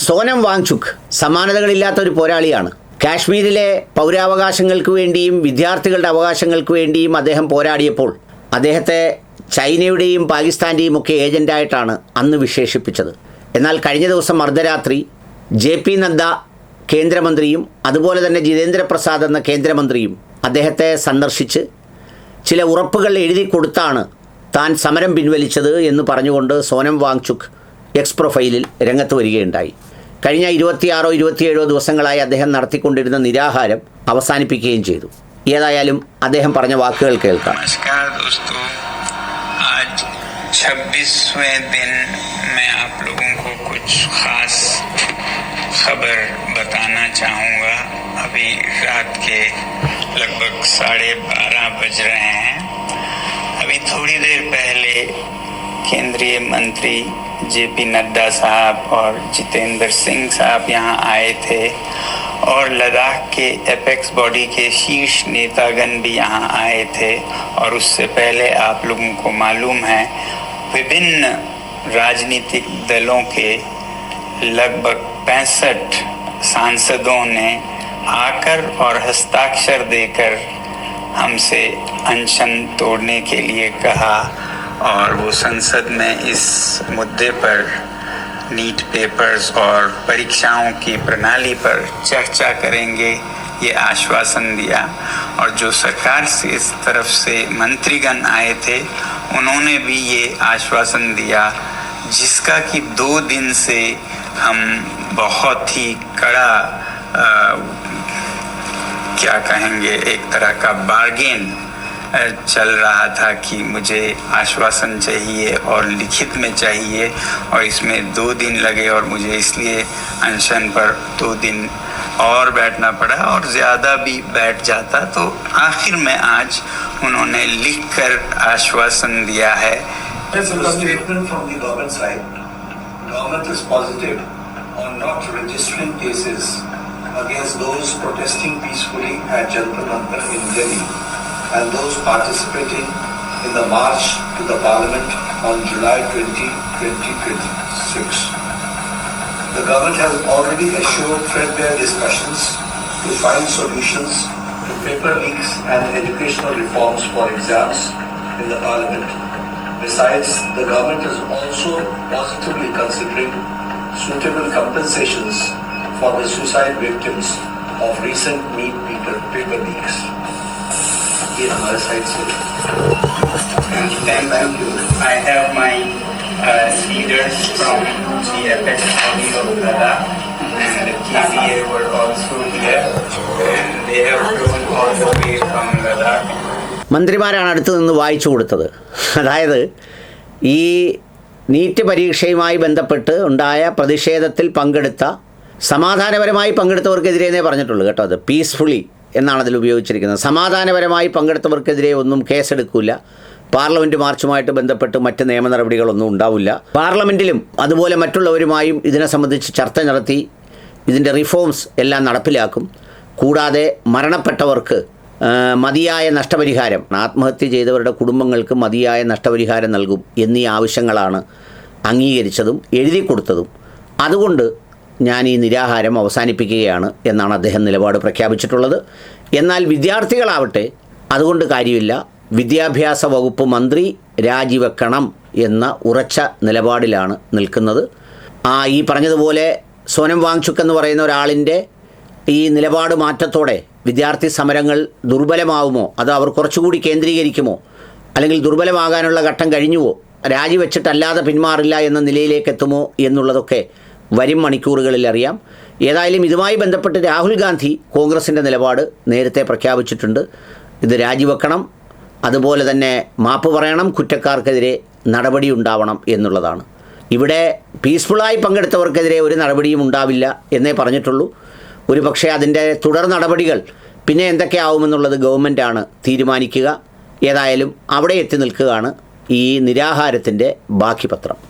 സോനം വാങ്ചുക് സമാനതകളില്ലാത്ത ഒരു പോരാളിയാണ്. കാശ്മീരിലെ പൗരാവകാശങ്ങൾക്ക് വേണ്ടിയും വിദ്യാർത്ഥികളുടെ അവകാശങ്ങൾക്ക് വേണ്ടിയും അദ്ദേഹം പോരാടിയപ്പോൾ അദ്ദേഹത്തെ ചൈനയുടെയും പാകിസ്ഥാൻ്റെയും ഒക്കെ ഏജൻ്റായിട്ടാണ് അന്ന് വിശേഷിപ്പിച്ചത്. എന്നാൽ കഴിഞ്ഞ ദിവസം അർദ്ധരാത്രി JP നദ്ദ കേന്ദ്രമന്ത്രിയും അതുപോലെ തന്നെ ജിതേന്ദ്ര പ്രസാദ് എന്ന കേന്ദ്രമന്ത്രിയും അദ്ദേഹത്തെ സന്ദർശിച്ച് ചില ഉറപ്പുകൾ എഴുതി കൊടുത്താണ് താൻ സമരം പിൻവലിച്ചത് എന്ന് പറഞ്ഞുകൊണ്ട് സോനം വാങ്ചുക് എക്സ് പ്രൊഫൈലിൽ രംഗത്ത് വരികയുണ്ടായി. കഴിഞ്ഞ 26-27 ദിവസങ്ങളായി അദ്ദേഹം നടത്തിക്കൊണ്ടിരുന്ന നിരാഹാരം അവസാനിപ്പിക്കുകയും ചെയ്തു. ഏതായാലും അദ്ദേഹം പറഞ്ഞ വാക്കുകൾ കേൾക്കാം. 26वें दिन मैं आप लोगों को कुछ खास खबर बताना चाहूँगा। अभी रात के लगभग 12:30 बज रहे हैं। अभी थोड़ी देर पहले केंद्रीय मंत्री JP नड्डा साहब और जितेंद्र सिंह साहब यहाँ आए थे और लद्दाख के एपेक्स बॉडी के शीर्ष नेतागण भी यहाँ आए थे। और उससे पहले आप लोगों को मालूम है विभिन्न राजनीतिक दलों के लगभग 65 सांसदों ने आकर और हस्ताक्षर देकर हमसे अनशन तोड़ने के लिए कहा और वो संसद में इस मुद्दे पर नीट पेपर्स और परीक्षाओं की प्रणाली पर चर्चा करेंगे, ये आश्वासन दिया। और जो सरकार से इस तरफ से मंत्रीगण आए थे उन्होंने भी ये आश्वासन दिया, जिसका कि 2 दिन से हम बहुत ही कड़ा क्या कहेंगे एक तरह का बार्गेन चल रहा था कि मुझे आश्वासन चाहिए और लिखित में चाहिए, और इसमें 2 दिन लगे और मुझे इसलिए अनशन पर 2 दिन और बैठना पड़ा और ज़्यादा भी बैठ जाता तो आखिर में आज उन्होंने लिखकर आश्वासन दिया है। Government is positive on not registering cases against those protesting peacefully at Jantar Mantar in Delhi and those participating in the march to the Parliament on July 20, 2026. The government has already assured threadbare discussions to find solutions to paper leaks and educational reforms for exams in the Parliament. Besides, the government is also positively considering suitable compensations for the suicide victims of recent NEET paper leaks. ये हमारे side से Thank you. I have my leaders from the Apex Body of Ladakh and the KDA were also here and they have flown all the way from Ladakh. മന്ത്രിമാരാണ് അടുത്ത് നിന്ന് വായിച്ചു കൊടുത്തത്. അതായത് ഈ NEET പരീക്ഷയുമായി ബന്ധപ്പെട്ട് ഉണ്ടായ പ്രതിഷേധത്തിൽ പങ്കെടുത്ത സമാധാനപരമായി പങ്കെടുത്തവർക്കെതിരെയെന്നേ പറഞ്ഞിട്ടുള്ളൂ കേട്ടോ. അത് പീസ്ഫുള്ളി എന്നാണ് അതിൽ ഉപയോഗിച്ചിരിക്കുന്നത്. സമാധാനപരമായി പങ്കെടുത്തവർക്കെതിരെ ഒന്നും കേസെടുക്കില്ല. പാർലമെൻറ്റ് മാർച്ചുമായിട്ട് ബന്ധപ്പെട്ട് മറ്റ് നിയമ നടപടികളൊന്നും ഉണ്ടാവില്ല. പാർലമെൻറ്റിലും അതുപോലെ മറ്റുള്ളവരുമായും ഇതിനെ സംബന്ധിച്ച് ചർച്ച നടത്തി ഇതിൻ്റെ റിഫോംസ് എല്ലാം നടപ്പിലാക്കും. കൂടാതെ മരണപ്പെട്ടവർക്ക് മതിയായ നഷ്ടപരിഹാരം, ആത്മഹത്യ ചെയ്തവരുടെ കുടുംബങ്ങൾക്ക് മതിയായ നഷ്ടപരിഹാരം നൽകും എന്നീ ആവശ്യങ്ങളാണ് അംഗീകരിച്ചതും എഴുതി കൊടുത്തതും. അതുകൊണ്ട് ഞാൻ ഈ നിരാഹാരം അവസാനിപ്പിക്കുകയാണ് എന്നാണ് അദ്ദേഹം നിലപാട് പ്രഖ്യാപിച്ചിട്ടുള്ളത്. എന്നാൽ വിദ്യാർത്ഥികളാവട്ടെ അതുകൊണ്ട് കാര്യമില്ല, വിദ്യാഭ്യാസ വകുപ്പ് മന്ത്രി രാജിവെക്കണം എന്ന ഉറച്ച നിലപാടിലാണ് നിൽക്കുന്നത്. ഈ പറഞ്ഞതുപോലെ സോനം വാങ്ചുക് എന്ന് പറയുന്ന ഒരാളിൻ്റെ ഈ നിലപാട് മാറ്റത്തോടെ വിദ്യാർത്ഥി സമരങ്ങൾ ദുർബലമാവുമോ, അതോ അവർ കുറച്ചുകൂടി കേന്ദ്രീകരിക്കുമോ, അല്ലെങ്കിൽ ദുർബലമാകാനുള്ള ഘട്ടം കഴിഞ്ഞുവോ, രാജിവെച്ചിട്ടല്ലാതെ പിന്മാറില്ല എന്ന നിലയിലേക്ക് എത്തുമോ എന്നുള്ളതൊക്കെ വരും മണിക്കൂറുകളിൽ അറിയാം. ഏതായാലും ഇതുമായി ബന്ധപ്പെട്ട് രാഹുൽ ഗാന്ധി കോൺഗ്രസിൻ്റെ നിലപാട് നേരത്തെ പ്രഖ്യാപിച്ചിട്ടുണ്ട്. ഇത് രാജിവെക്കണം, അതുപോലെ തന്നെ മാപ്പ് പറയണം, കുറ്റക്കാർക്കെതിരെ നടപടി ഉണ്ടാവണം എന്നുള്ളതാണ്. ഇവിടെ പീസ്ഫുള്ളായി പങ്കെടുത്തവർക്കെതിരെ ഒരു നടപടിയും ഉണ്ടാവില്ല എന്നേ പറഞ്ഞിട്ടുള്ളൂ. ഒരു പക്ഷേ അതിൻ്റെ തുടർ നടപടികൾ പിന്നെ എന്തൊക്കെയാവുമെന്നുള്ളത് ഗവൺമെൻറ്റാണ് തീരുമാനിക്കുക. ഏതായാലും അവിടെ എത്തി നിൽക്കുകയാണ് ഈ നിരാഹാരത്തിൻ്റെ ബാക്കി പത്രം.